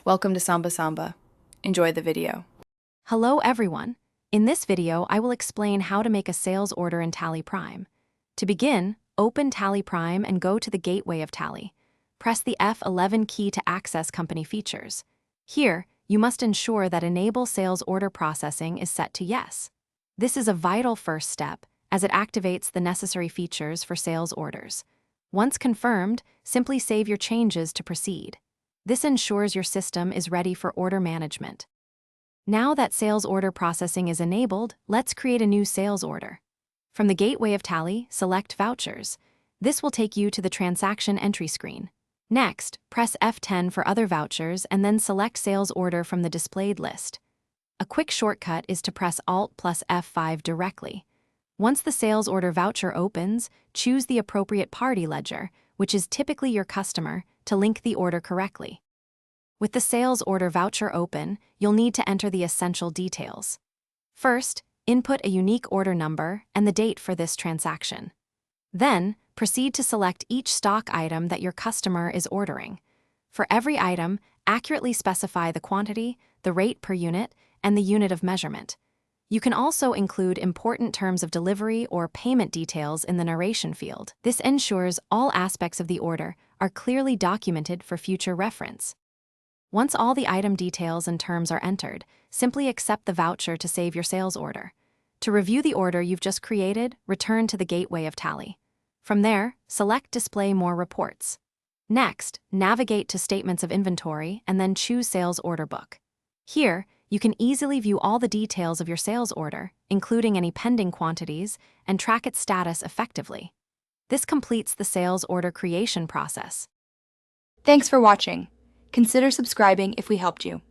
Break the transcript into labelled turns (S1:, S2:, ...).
S1: Welcome to Samba Samba. Enjoy the video.
S2: Hello everyone. In this video, I will explain how to make a sales order in Tally Prime. To begin, open Tally Prime and go to the gateway of Tally. Press the F11 key to access company features. Here, you must ensure that Enable Sales Order Processing is set to Yes. This is a vital first step, as it activates the necessary features for sales orders. Once confirmed, simply save your changes to proceed. This ensures your system is ready for order management. Now that sales order processing is enabled, let's create a new sales order. From the gateway of Tally, select Vouchers. This will take you to the transaction entry screen. Next, press F10 for other vouchers and then select Sales Order from the displayed list. A quick shortcut is to press Alt plus F5 directly. Once the sales order voucher opens, choose the appropriate party ledger, which is typically your customer, to link the order correctly. With the sales order voucher open, you'll need to enter the essential details. First, input a unique order number and the date for this transaction. Then, proceed to select each stock item that your customer is ordering. For every item, accurately specify the quantity, the rate per unit, and the unit of measurement. You can also include important terms of delivery or payment details in the narration field. This ensures all aspects of the order are clearly documented for future reference. Once all the item details and terms are entered, simply accept the voucher to save your sales order. To review the order you've just created, return to the gateway of Tally. From there, select Display More Reports. Next, navigate to Statements of Inventory and then choose Sales Order Book. Here, you can easily view all the details of your sales order, including any pending quantities, and track its status effectively. This completes the sales order creation process.
S1: Thanks for watching. Consider subscribing if we helped you.